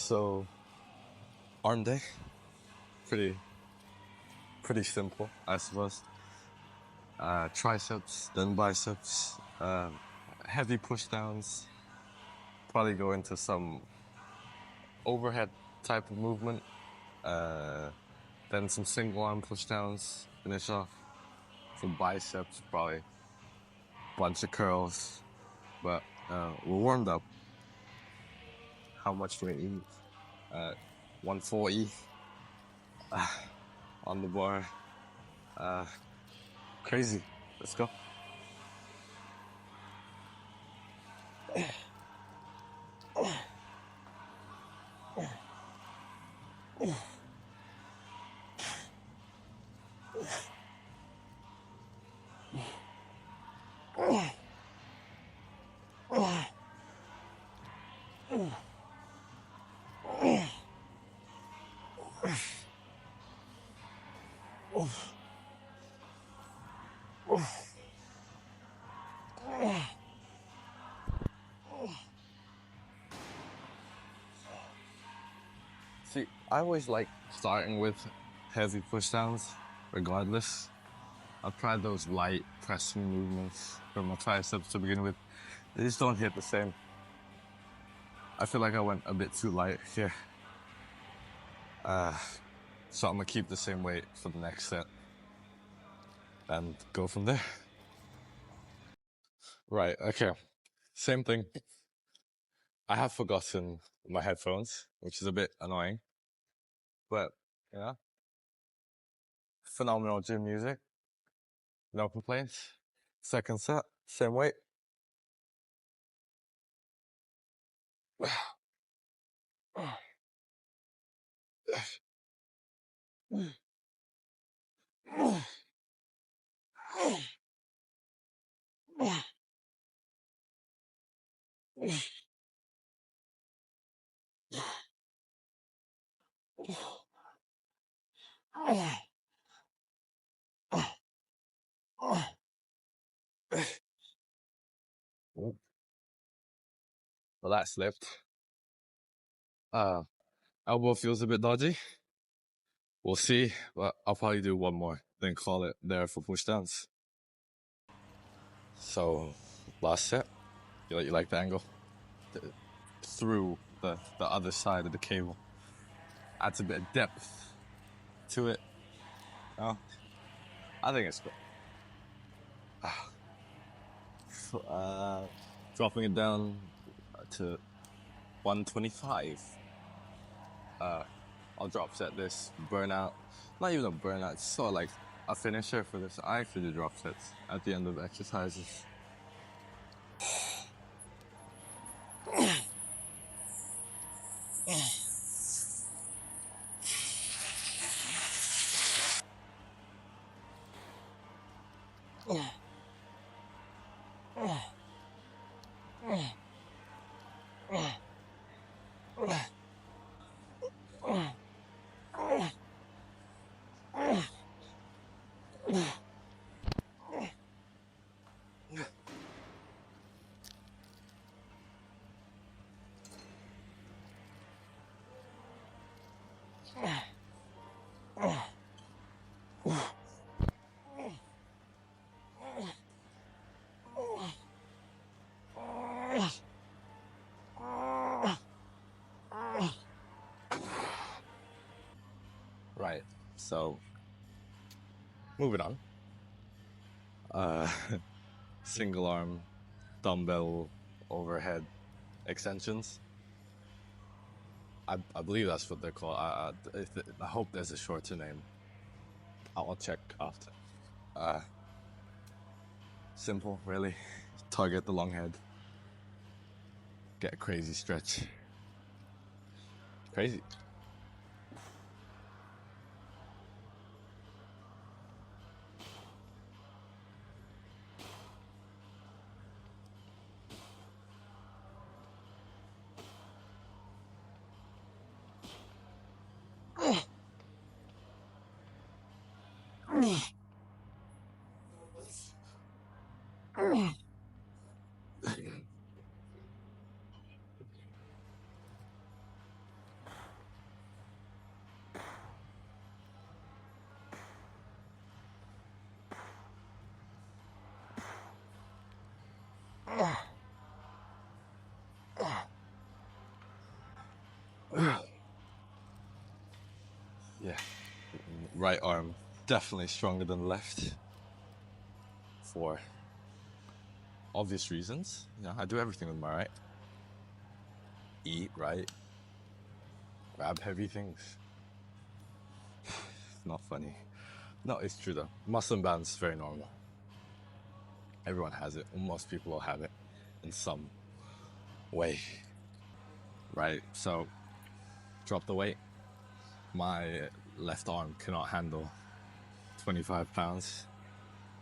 So arm day, pretty pretty simple, I suppose. Triceps, then biceps, heavy push downs. Probably go into some overhead type of movement. Uh, then some single arm push downs. Finish off some biceps, probably bunch of curls. But we're warmed up. How much do we eat? 140 on the bar. Crazy. Let's go. See, I always like starting with heavy push downs, regardless. I've tried those light pressing movements from my triceps to begin with. They just don't hit the same. I feel like I went a bit too light here. So I'm gonna keep the same weight for the next set and go from there. Right, okay. Same thing. I have forgotten my headphones, which is a bit annoying. But, yeah, phenomenal gym music. No complaints. Second set, same weight. Well, that slipped. Elbow feels a bit dodgy. We'll see, but I'll probably do one more, then call it there for push downs. So, last set. You like the angle? Through the other side of the cable. Adds a bit of depth to it. Oh, I think it's good. Dropping it down to 125. I'll drop set this burnout. Not even a burnout, it's sort of like a finisher for this. I actually do drop sets at the end of exercises. Right, so moving on. Single arm dumbbell overhead extensions. I believe that's what they're called. I hope there's a shorter name. I'll check after. Simple, really. Target the long head. Get a crazy stretch. Crazy. Yeah, right arm definitely stronger than left for obvious reasons. You know, I do everything with my right. Eat right, grab heavy things. Not funny. No, it's true though. Muscle imbalance is very normal. Everyone has it. Most people will have it in some way. Right? So, drop the weight. My left arm cannot handle 25 pounds,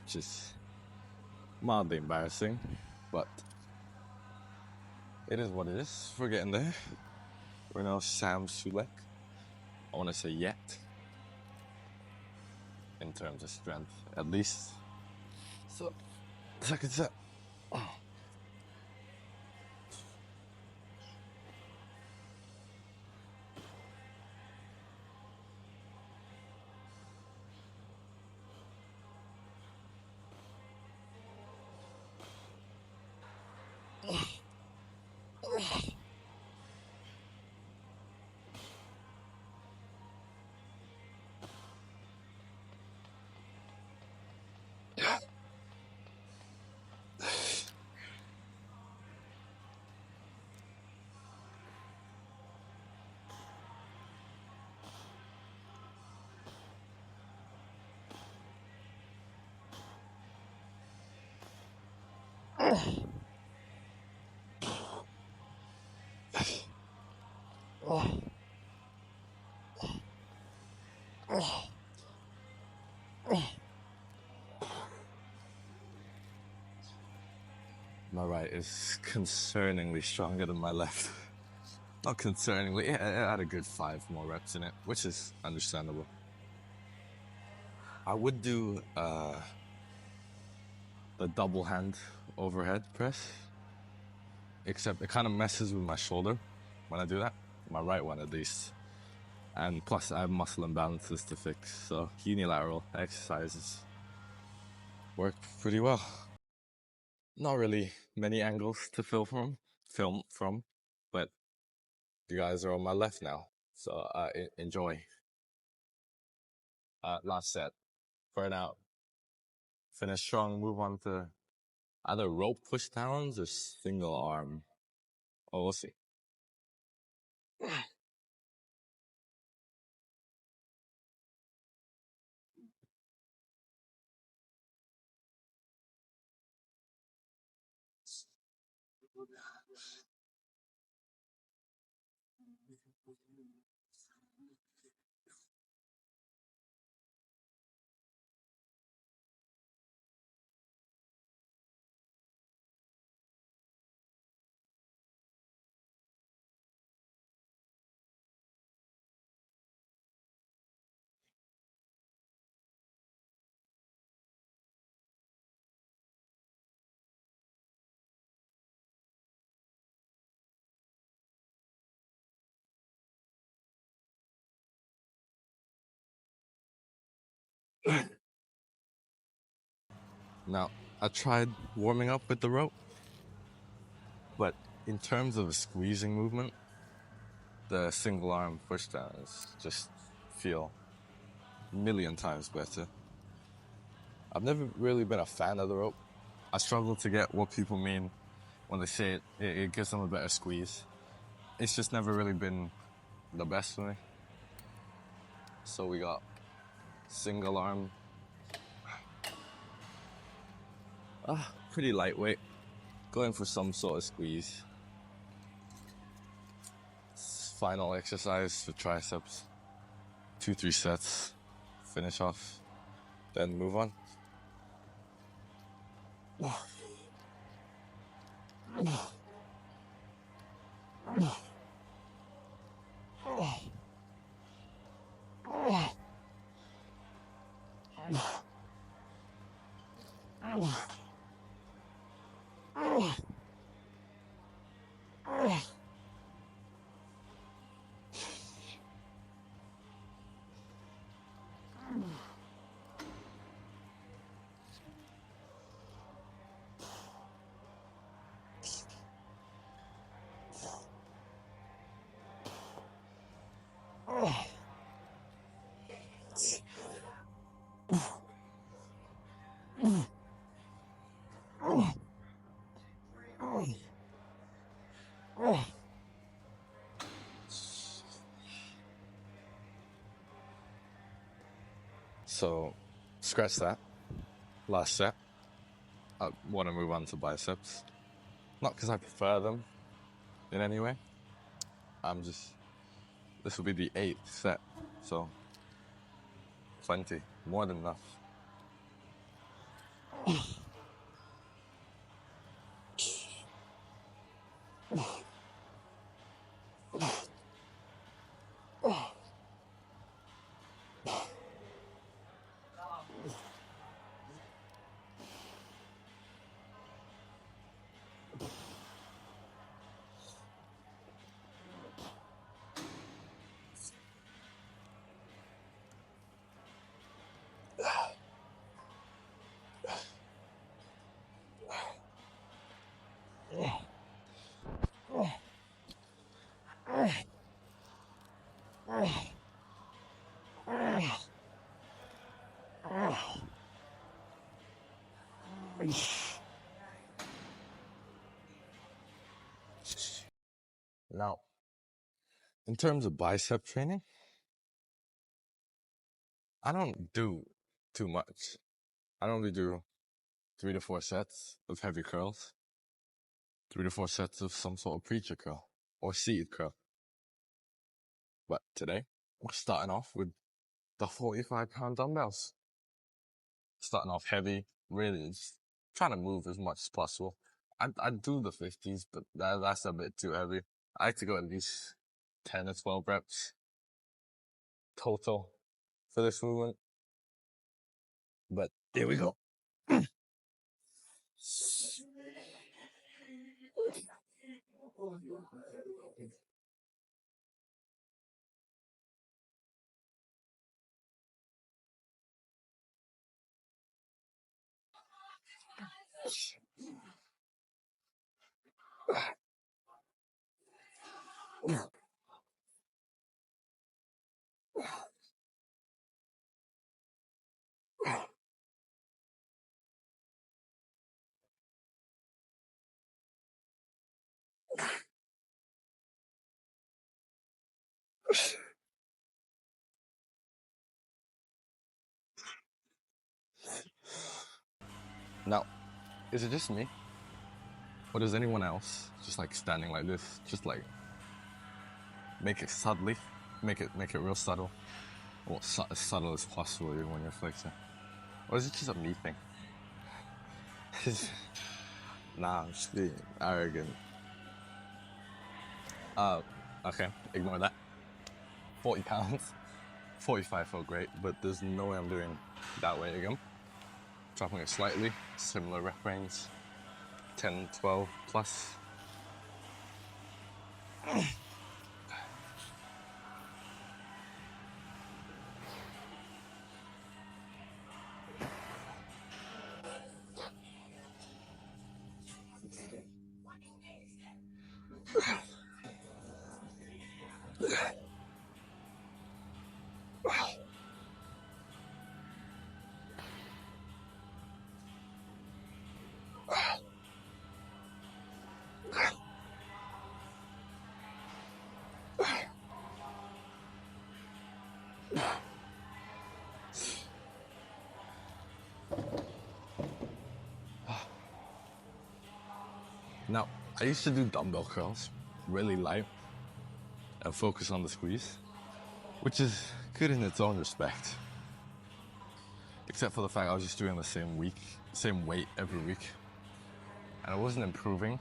which is mildly embarrassing, but it is what it is. We're getting there. We're now Sam Sulek. I want to say yet, in terms of strength, at least. So, second set. My right is concerningly stronger than my left. Not concerningly, it had a good 5 more reps in it, which is understandable. I would do the double hand overhead press, except it kind of messes with my shoulder when I do that, my right one at least. And plus I have muscle imbalances to fix, so unilateral exercises work pretty well. Not really many angles to film from, but you guys are on my left now, so enjoy. Last set, burn out, finish strong, move on to either rope push downs or single arm. Oh, we'll see. Now, I tried warming up with the rope, but in terms of a squeezing movement, the single arm push downs just feel a million times better. I've never really been a fan of the rope. I struggle to get what people mean when they say it gives them a better squeeze. It's just never really been the best for me. So we got single arm. Pretty lightweight. Going for some sort of squeeze. Final exercise for triceps. 2-3 sets. Finish off. Then move on. So, scratch that. Last set. I want to move on to biceps. Not because I prefer them in any way. This will be the 8th set. So, plenty. More than enough. Now, in terms of bicep training, I don't do too much. I only do 3 to 4 sets of heavy curls, 3 to 4 sets of some sort of preacher curl or seated curl. But today, we're starting off with the 45-pound dumbbells. Starting off heavy, really just trying to move as much as possible. I do the 50s, but that's a bit too heavy. I like to go at least 10 or 12 reps total for this movement. But here we go. Now, is it just me? Or does anyone else just like standing like this, just like make it subtly, make it real subtle, or as subtle as possible even when you're flexing? Or is it just a me thing? Nah, I'm just being arrogant. Okay, ignore that. 40 pounds, 45 felt great, but there's no way I'm doing that weight again. Dropping it slightly, similar rep range, 10, 12 plus. Now, I used to do dumbbell curls, really light, and focus on the squeeze, which is good in its own respect. Except for the fact I was just doing the same weight every week. And I wasn't improving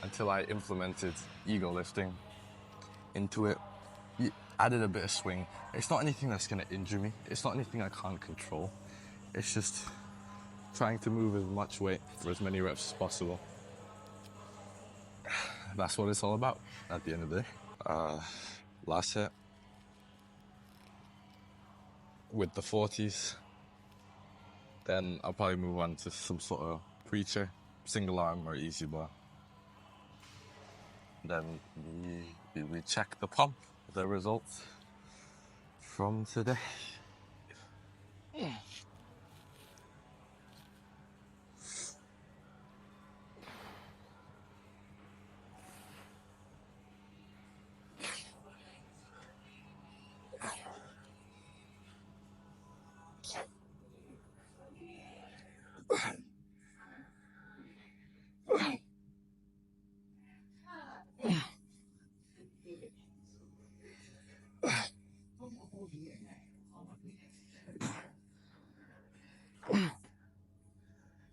until I implemented ego lifting into it. Added a bit of swing. It's not anything that's gonna injure me. It's not anything I can't control. It's just trying to move as much weight for as many reps as possible. That's what it's all about at the end of the day. Last set with the 40s. Then I'll probably move on to some sort of preacher, single arm or easy bar. Then we check the pump the results from today.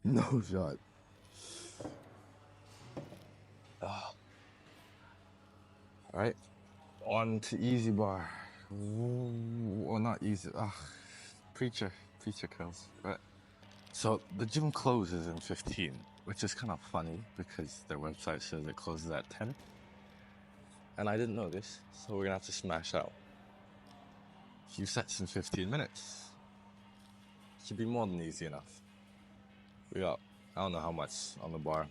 No shot. All right, on to easy bar. Or not easy. Preacher curls. Right. So the gym closes in 15, which is kind of funny because their website says it closes at 10. And I didn't know this, so we're gonna have to smash out a few sets in 15 minutes. Should be more than easy enough. We got, I don't know how much on the bar.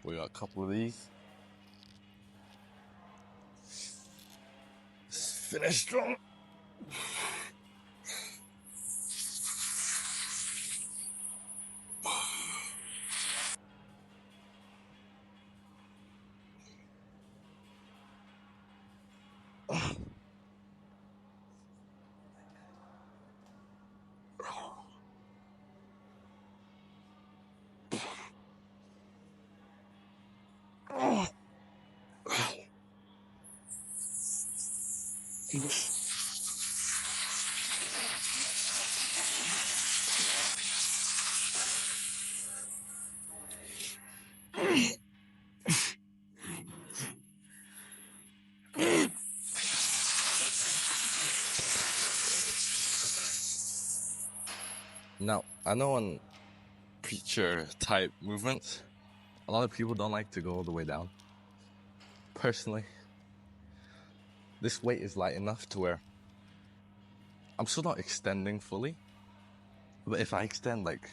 We got a couple of these. Let's finish strong. Now, I know on preacher type movements, a lot of people don't like to go all the way down. Personally, this weight is light enough to where I'm still not extending fully, but if I extend like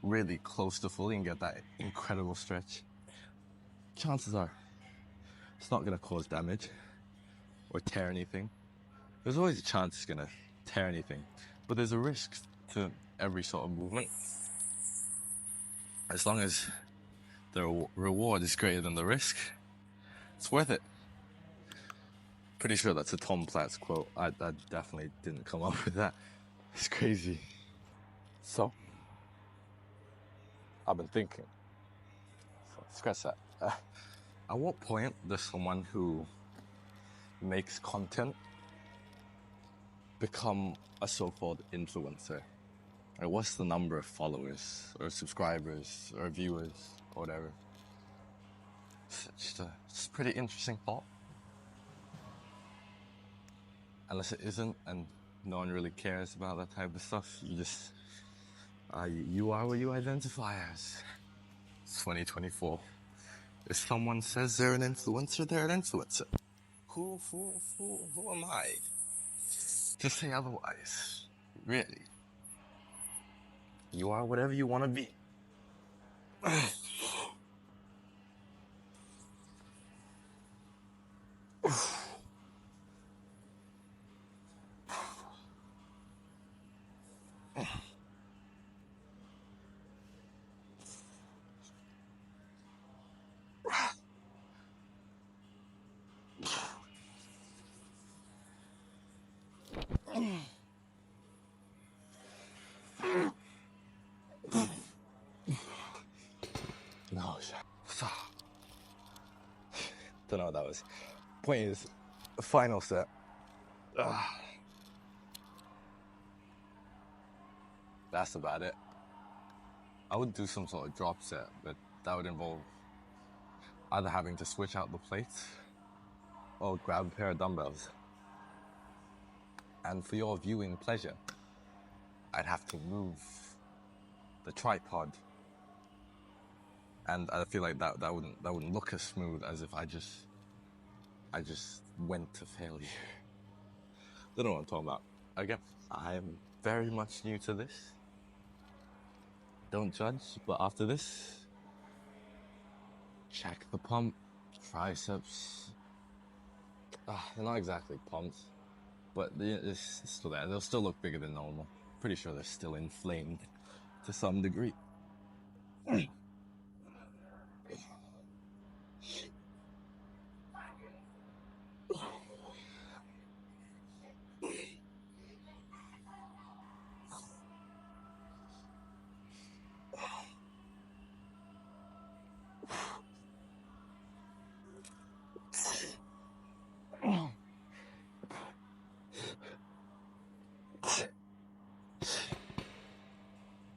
really close to fully and get that incredible stretch, chances are it's not gonna cause damage or tear anything. There's always a chance it's gonna tear anything, but there's a risk to every sort of movement. As long as the reward is greater than the risk, it's worth it. Pretty sure that's a Tom Platz quote. I definitely didn't come up with that. It's crazy. So, I've been thinking. Scratch that. At what point does someone who makes content become a so-called influencer? Like, what's the number of followers or subscribers or viewers or whatever? It's a pretty interesting thought. Unless it isn't and no one really cares about that type of stuff, you just, you are what you identify as. It's 2024. If someone says they're an influencer, they're an influencer. Who am I to say otherwise? Really? You are whatever you want to be. No, stop. Don't know what that was. Point is, final set. That's about it. I would do some sort of drop set, but that would involve either having to switch out the plates or grab a pair of dumbbells. And for your viewing pleasure, I'd have to move the tripod. And I feel like that wouldn't look as smooth as if I just went to failure. Don't know what I'm talking about. Again, I am very much new to this. Don't judge, but after this, check the pump, triceps, they're not exactly pumped, but it's still there. They'll still look bigger than normal. Pretty sure they're still inflamed to some degree.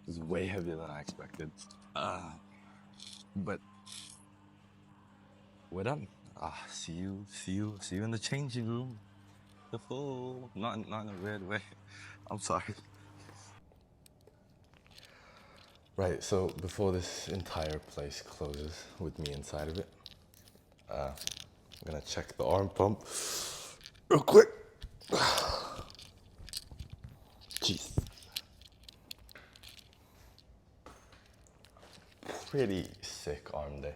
It's way heavier than I expected. But we're done. See you in the changing room. The full, not in a weird way. I'm sorry. Right, so before this entire place closes with me inside of it, I'm gonna check the arm pump real quick. Jeez. Pretty sick arm day,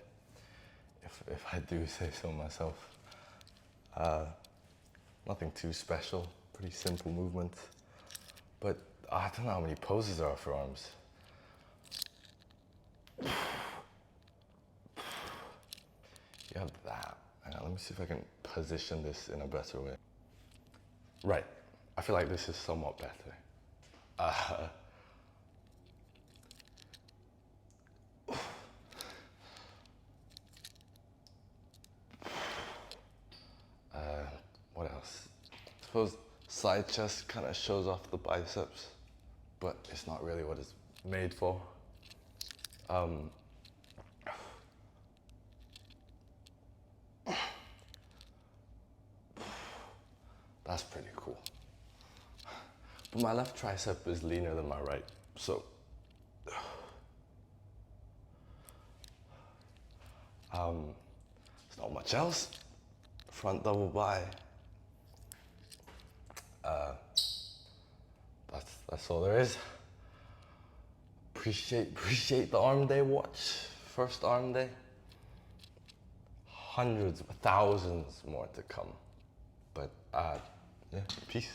if I do say so myself. Nothing too special, pretty simple movement. But I don't know how many poses there are for arms. You have that. Hang on, let me see if I can position this in a better way. Right, I feel like this is somewhat better. What else? I suppose side chest kind of shows off the biceps, but it's not really what it's made for. That's pretty cool. But my left tricep is leaner than my right, so there's not much else. Front double bi. That's all there is. Appreciate the arm day watch. First arm day. Hundreds, thousands more to come. But yeah, peace.